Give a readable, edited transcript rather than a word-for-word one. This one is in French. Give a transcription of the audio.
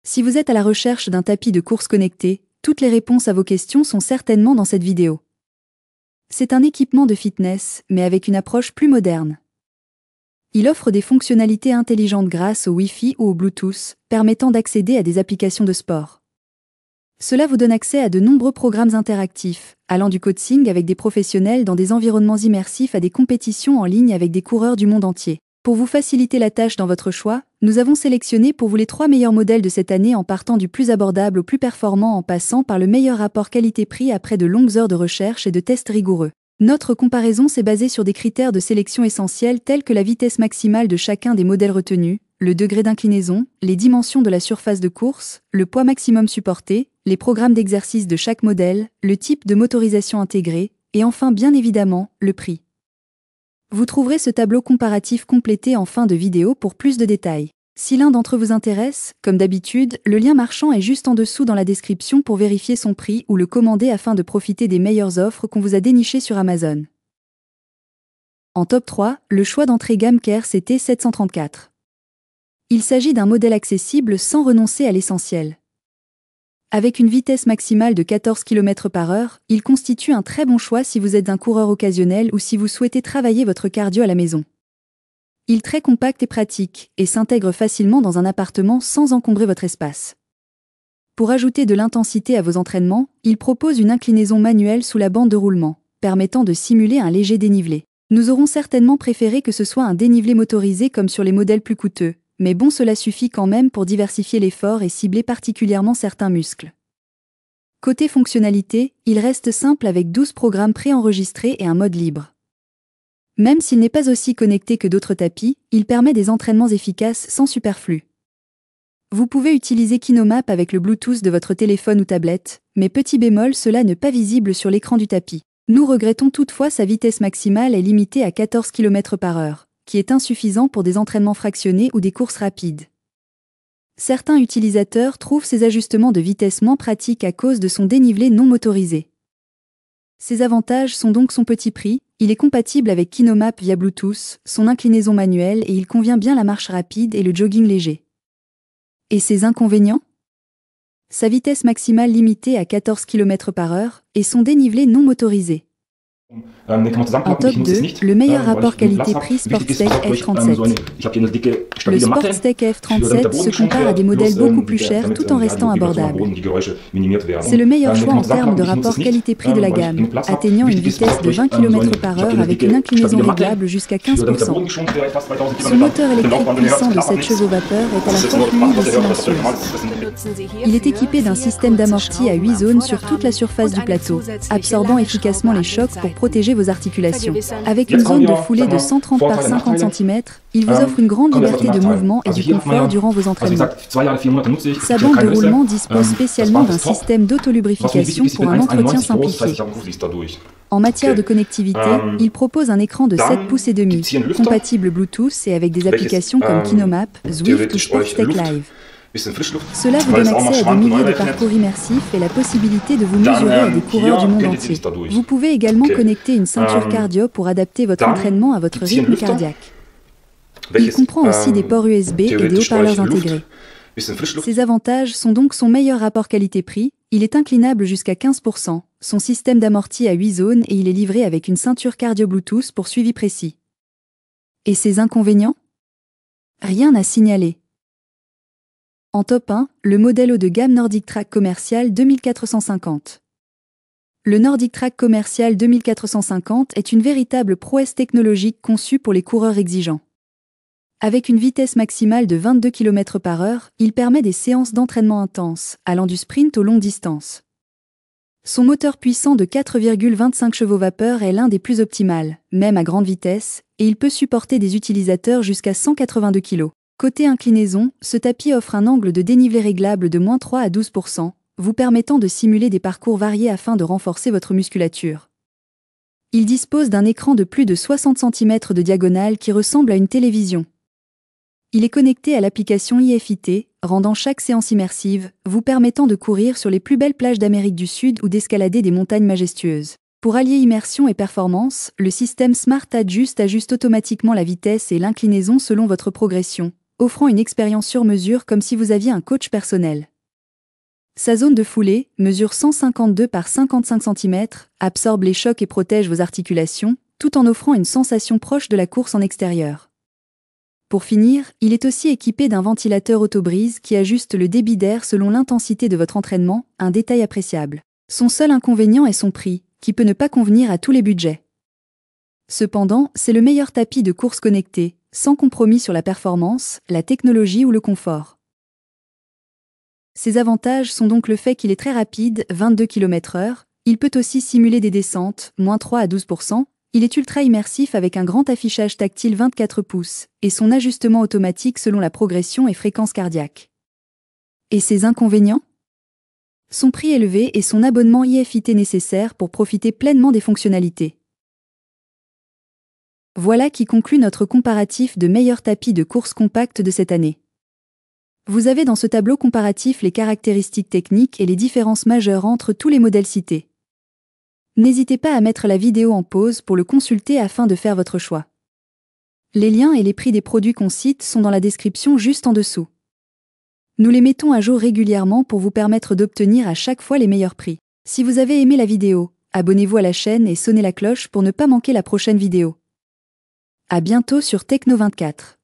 Si vous êtes à la recherche d'un tapis de course connecté, toutes les réponses à vos questions sont certainement dans cette vidéo. C'est un équipement de fitness, mais avec une approche plus moderne. Il offre des fonctionnalités intelligentes grâce au Wi-Fi ou au Bluetooth, permettant d'accéder à des applications de sport. Cela vous donne accès à de nombreux programmes interactifs, allant du coaching avec des professionnels dans des environnements immersifs à des compétitions en ligne avec des coureurs du monde entier. Pour vous faciliter la tâche dans votre choix, nous avons sélectionné pour vous les 3 meilleurs modèles de cette année en partant du plus abordable au plus performant en passant par le meilleur rapport qualité-prix après de longues heures de recherche et de tests rigoureux. Notre comparaison s'est basée sur des critères de sélection essentiels tels que la vitesse maximale de chacun des modèles retenus, le degré d'inclinaison, les dimensions de la surface de course, le poids maximum supporté, les programmes d'exercice de chaque modèle, le type de motorisation intégrée, et enfin bien évidemment, le prix. Vous trouverez ce tableau comparatif complété en fin de vidéo pour plus de détails. Si l'un d'entre eux vous intéresse, comme d'habitude, le lien marchand est juste en dessous dans la description pour vérifier son prix ou le commander afin de profiter des meilleures offres qu'on vous a dénichées sur Amazon. En top 3, le choix d'entrée gamme Care CT734. Il s'agit d'un modèle accessible sans renoncer à l'essentiel. Avec une vitesse maximale de 14 km/h, il constitue un très bon choix si vous êtes un coureur occasionnel ou si vous souhaitez travailler votre cardio à la maison. Il est très compact et pratique, et s'intègre facilement dans un appartement sans encombrer votre espace. Pour ajouter de l'intensité à vos entraînements, il propose une inclinaison manuelle sous la bande de roulement, permettant de simuler un léger dénivelé. Nous aurons certainement préféré que ce soit un dénivelé motorisé comme sur les modèles plus coûteux, mais bon, cela suffit quand même pour diversifier l'effort et cibler particulièrement certains muscles. Côté fonctionnalité, il reste simple avec 12 programmes préenregistrés et un mode libre. Même s'il n'est pas aussi connecté que d'autres tapis, il permet des entraînements efficaces sans superflu. Vous pouvez utiliser KinoMap avec le Bluetooth de votre téléphone ou tablette, mais petit bémol, cela n'est pas visible sur l'écran du tapis. Nous regrettons toutefois sa vitesse maximale est limitée à 14 km/h. Qui est insuffisant pour des entraînements fractionnés ou des courses rapides. Certains utilisateurs trouvent ces ajustements de vitesse moins pratiques à cause de son dénivelé non motorisé. Ses avantages sont donc son petit prix, il est compatible avec KinoMap via Bluetooth, son inclinaison manuelle et il convient bien la marche rapide et le jogging léger. Et ses inconvénients ? Sa vitesse maximale limitée à 14 km/h et son dénivelé non motorisé. En top 2, le meilleur rapport qualité-prix Sportstech F37. Le Sportstech F37 se compare à des modèles beaucoup plus chers tout en restant abordable. C'est le meilleur choix en termes de rapport qualité-prix de la gamme, atteignant une vitesse de 20 km/h avec une inclinaison réglable jusqu'à 15%. Son moteur électrique puissant de 7 chevaux vapeur est à la fois fluide et silencieux. Il est équipé d'un système d'amorti à 8 zones sur toute la surface du plateau, absorbant efficacement les chocs pour protéger vos articulations. Avec une zone de foulée de 130 par 50 cm, il vous offre une grande liberté de mouvement et du confort durant vos entraînements. Sa bande de roulement dispose spécialement d'un système d'autolubrification pour un entretien simplifié. En matière de connectivité, il propose un écran de 7 pouces et demi, compatible Bluetooth et avec des applications comme KinoMap, Zwift ou Sportstech Live. Cela vous donne accès à des milliers de parcours immersifs et la possibilité de vous mesurer à des coureurs du monde entier. Vous pouvez également connecter une ceinture cardio pour adapter votre entraînement à votre rythme cardiaque. Il comprend aussi des ports USB et des haut-parleurs intégrés. Ses avantages sont donc son meilleur rapport qualité-prix, il est inclinable jusqu'à 15%, son système d'amorti à 8 zones et il est livré avec une ceinture cardio Bluetooth pour suivi précis. Et ses inconvénients ? Rien à signaler. En top 1, le modèle haut de gamme Nordic Track Commercial 2450. Le Nordic Track Commercial 2450 est une véritable prouesse technologique conçue pour les coureurs exigeants. Avec une vitesse maximale de 22 km/h, il permet des séances d'entraînement intenses, allant du sprint aux longues distances. Son moteur puissant de 4,25 chevaux vapeur est l'un des plus optimales, même à grande vitesse, et il peut supporter des utilisateurs jusqu'à 182 kg. Côté inclinaison, ce tapis offre un angle de dénivelé réglable de -3 à 12%, vous permettant de simuler des parcours variés afin de renforcer votre musculature. Il dispose d'un écran de plus de 60 cm de diagonale qui ressemble à une télévision. Il est connecté à l'application IFIT, rendant chaque séance immersive, vous permettant de courir sur les plus belles plages d'Amérique du Sud ou d'escalader des montagnes majestueuses. Pour allier immersion et performance, le système Smart ajuste automatiquement la vitesse et l'inclinaison selon votre progression, offrant une expérience sur mesure comme si vous aviez un coach personnel. Sa zone de foulée, mesure 152 par 55 cm, absorbe les chocs et protège vos articulations, tout en offrant une sensation proche de la course en extérieur. Pour finir, il est aussi équipé d'un ventilateur autobrise qui ajuste le débit d'air selon l'intensité de votre entraînement, un détail appréciable. Son seul inconvénient est son prix, qui peut ne pas convenir à tous les budgets. Cependant, c'est le meilleur tapis de course connecté, sans compromis sur la performance, la technologie ou le confort. Ses avantages sont donc le fait qu'il est très rapide, 22 km/h, il peut aussi simuler des descentes, -3 à 12%, il est ultra immersif avec un grand affichage tactile 24 pouces, et son ajustement automatique selon la progression et fréquence cardiaque. Et ses inconvénients ? Son prix élevé et son abonnement IFIT nécessaire pour profiter pleinement des fonctionnalités. Voilà qui conclut notre comparatif de meilleurs tapis de course compacts de cette année. Vous avez dans ce tableau comparatif les caractéristiques techniques et les différences majeures entre tous les modèles cités. N'hésitez pas à mettre la vidéo en pause pour le consulter afin de faire votre choix. Les liens et les prix des produits qu'on cite sont dans la description juste en dessous. Nous les mettons à jour régulièrement pour vous permettre d'obtenir à chaque fois les meilleurs prix. Si vous avez aimé la vidéo, abonnez-vous à la chaîne et sonnez la cloche pour ne pas manquer la prochaine vidéo. À bientôt sur Techno24.